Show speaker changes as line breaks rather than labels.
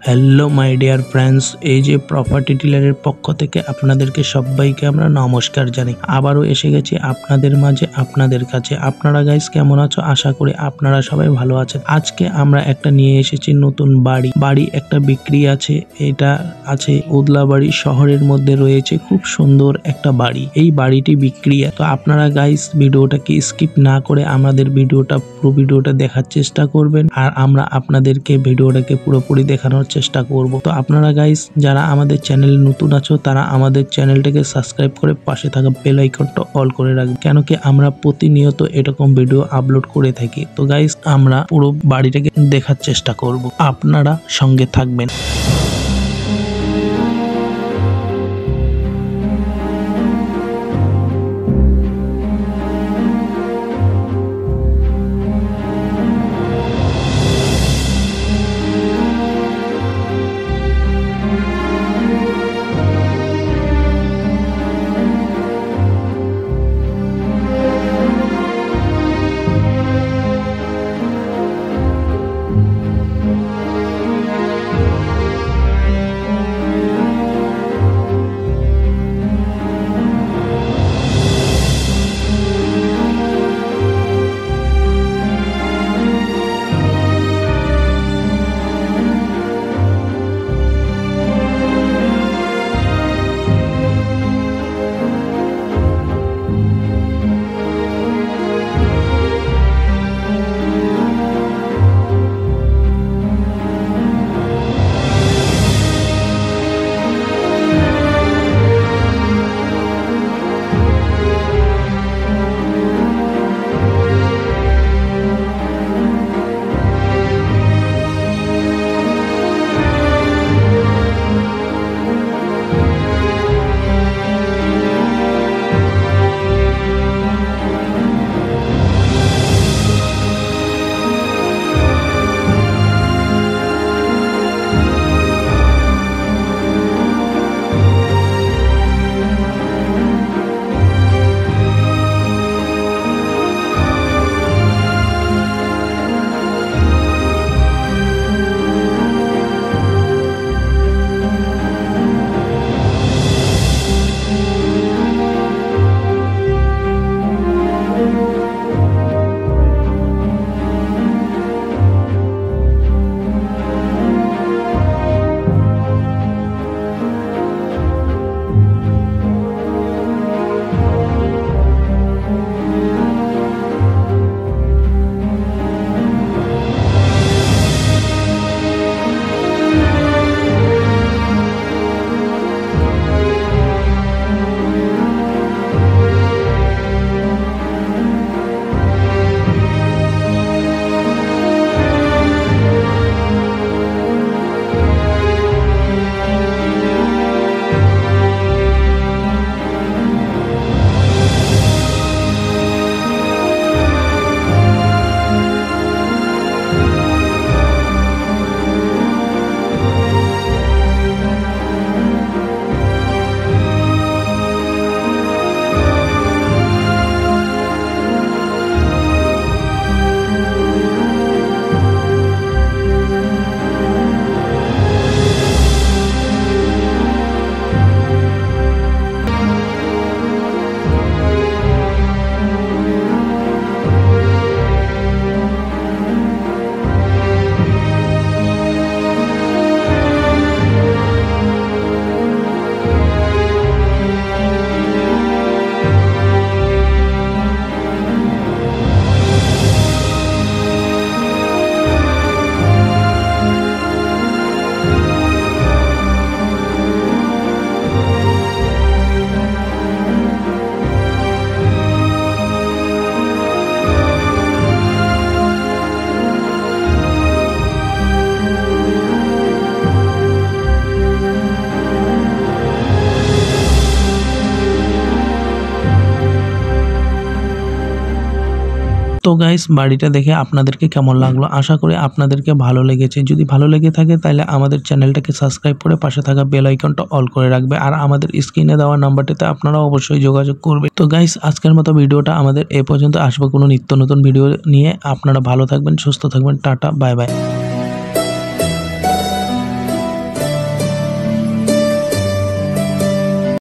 Hello my dear friends, এই যে property ডিলারের পক্ষ থেকে আপনাদেরকে সবাইকে আমরা নমস্কার জানাই। আবারও এসে গেছি আপনাদের মাঝে, আপনাদের কাছে। আপনারা গাইস কেমন আছো? আশা করি আপনারা সবাই ভালো আছেন। আজকে আমরা একটা নিয়ে এসেছি নতুন বাড়ি একটা বিক্রি আছে। এটা আছে উদলাবাড়ি শহরের মধ্যে রয়েছে, খুব সুন্দর একটা বাড়ি। এই বাড়িটি বিক্রি। তো আপনারা গাইস ভিডিওটাকে স্কিপ না করে আমাদের পুরো ভিডিওটা দেখার চেষ্টা করবেন, আর আমরা আপনাদেরকে ভিডিওটাকে পুরোপুরি দেখানোর চেষ্টা করব। তো আপনারা গাইস যারা আমাদের চ্যানেলে নতুন আছো তারা আমাদের চ্যানেলটাকে সাবস্ক্রাইব করে পাশে থাকা বেল আইকনটা অল করে রাখবেন, কেন কি আমরা প্রতিনিয়ত এরকম ভিডিও আপলোড করে থাকি। তো গাইস আমরা পুরো বাড়িটাকে দেখার চেষ্টা করব, আপনারা সঙ্গে থাকবেন। তো গাইস বাড়িটা দেখে আপনাদেরকে কেমন লাগলো? আশা করি আপনাদেরকে ভালো লেগেছে। যদি ভালো লেগে থাকে তাহলে আমাদের চ্যানেলটাকে সাবস্ক্রাইব করে পাশে থাকা বেল আইকনটা অল করে রাখবে, আর আমাদের স্ক্রিনে দেওয়া নাম্বারটিতে আপনারা অবশ্যই যোগাযোগ করবে। তো গাইস আজকের মতো ভিডিওটা আমাদের এ পর্যন্ত। আসবে কোনো নিত্য নতুন ভিডিও নিয়ে। আপনারা ভালো থাকবেন, সুস্থ থাকবেন। Tata, bye bye.